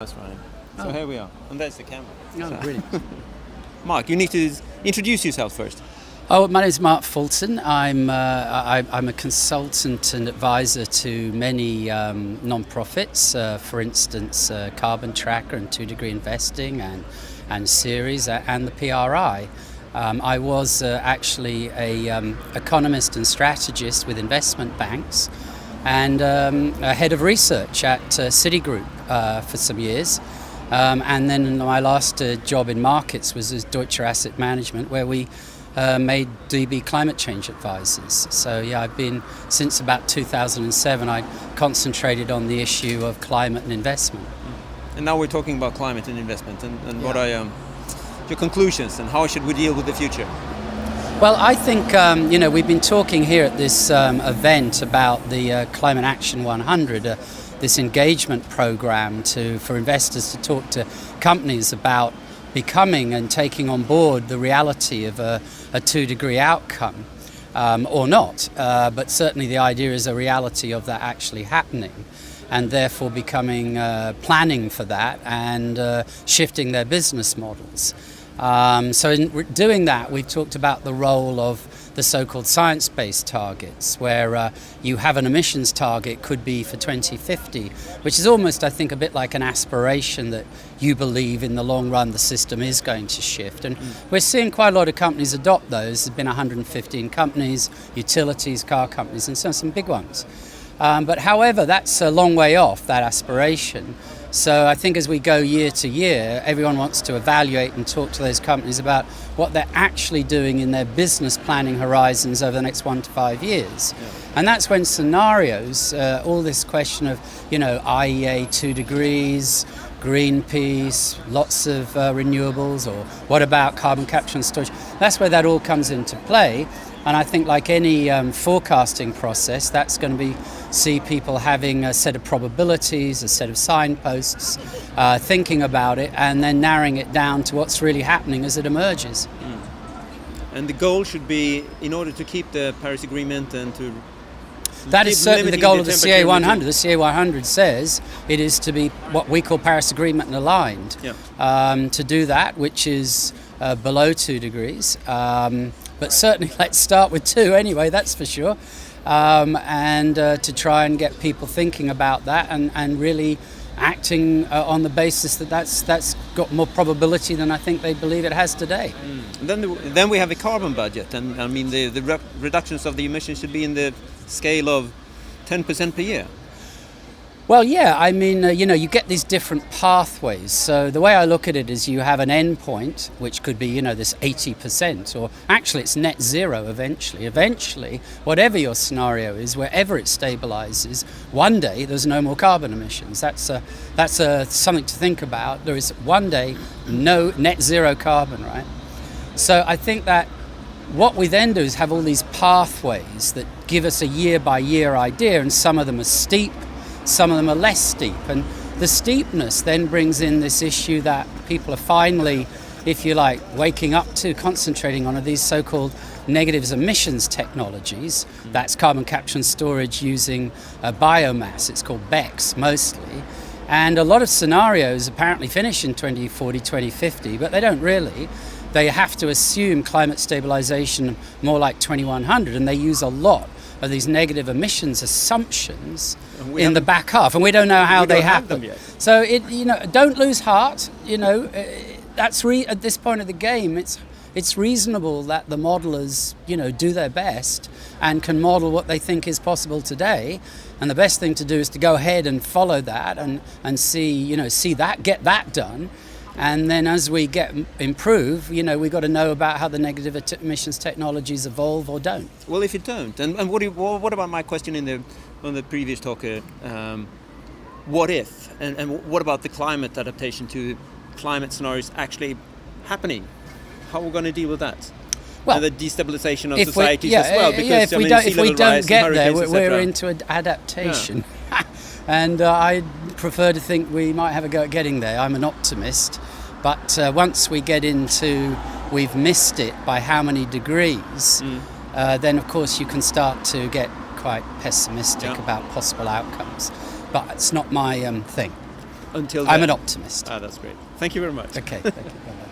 That's right. So here we are, and there's the camera. Oh, So- brilliant. Mark, you need to introduce yourself first. Oh, my name is Mark Fulton. I'm a consultant and advisor to many non-profits, for instance, Carbon Tracker and 2 Degree Investing and Series and the PRI. I was actually a economist and strategist with investment banks and a head of research at Citigroup for some years. And then my last job in markets was as Deutsche Asset Management, where we made DB climate change advisors. So yeah, I've been, since about 2007, I concentrated on the issue of climate and investment. And now we're talking about climate and investment, and what are your conclusions, and how should we deal with the future? Well, I think, we've been talking here at this event about the Climate Action 100, this engagement program for investors to talk to companies about becoming and taking on board the reality of a 2-degree outcome, or not. But certainly the idea is a reality of that actually happening, and therefore becoming planning for that and shifting their business models. So in doing that, we've talked about the role of the so-called science-based targets, where you have an emissions target, could be for 2050, which is almost, I think, a bit like an aspiration that you believe in the long run the system is going to shift. And we're seeing quite a lot of companies adopt those. There's been 115 companies, utilities, car companies, and some big ones. But however, that's a long way off, that aspiration. So I think as we go year to year, everyone wants to evaluate and talk to those companies about what they're actually doing in their business planning horizons over the next 1 to 5 years. Yeah. And that's when scenarios, all this question of, IEA 2 degrees, Greenpeace, lots of renewables, or what about carbon capture and storage, that's where that all comes into play. And I think, like any forecasting process, that's going to see people having a set of probabilities, a set of signposts, thinking about it, and then narrowing it down to what's really happening as it emerges. And the goal should be, in order to keep the Paris Agreement and to... That is certainly the goal of the CA 100. The CA 100 says it is to be what we call Paris Agreement and aligned. Yeah. To do that, which is below 2 degrees. But certainly let's start with 2 anyway, that's for sure. And to try and get people thinking about that and really acting on the basis that that's got more probability than I think they believe it has today. Then we have a carbon budget, and I mean the reductions of the emissions should be in the scale of 10% per year. Well, yeah, I mean, you get these different pathways. So the way I look at it is you have an end point, which could be, this 80%, or actually it's net zero eventually. Eventually, whatever your scenario is, wherever it stabilizes, one day there's no more carbon emissions. That's something to think about. There is one day no net zero carbon, right? So I think that what we then do is have all these pathways that give us a year-by-year idea, and some of them are steep, some of them are less steep, and the steepness then brings in this issue that people are finally, if you like, waking up to, concentrating on, are these so-called negative emissions technologies. That's carbon capture and storage using biomass. It's called BECCS mostly, and a lot of scenarios apparently finish in 2040, 2050, but they don't really. They have to assume climate stabilization more like 2100, and they use a lot of these negative emissions assumptions in the back half, and we don't know how they happen. So don't lose heart. That's at this point of the game, it's reasonable that the modelers do their best and can model what they think is possible today, and the best thing to do is to go ahead and follow that and see that, get that done. And then as we improve, we've got to know about how the negative emissions technologies evolve or don't. Well, if it don't, and what about my question on the previous talk? What if, and what about the climate adaptation to climate scenarios actually happening? How are we going to deal with that? Well, and the destabilization of societies as well. Because if we don't get there, we're into adaptation. Yeah. And I prefer to think we might have a go at getting there. I'm an optimist. But once we get into we've missed it by how many degrees, then of course you can start to get quite pessimistic about possible outcomes. But it's not my thing. until I'm then. an optimist. That's great. Thank you very much. Okay, thank you. Bye-bye.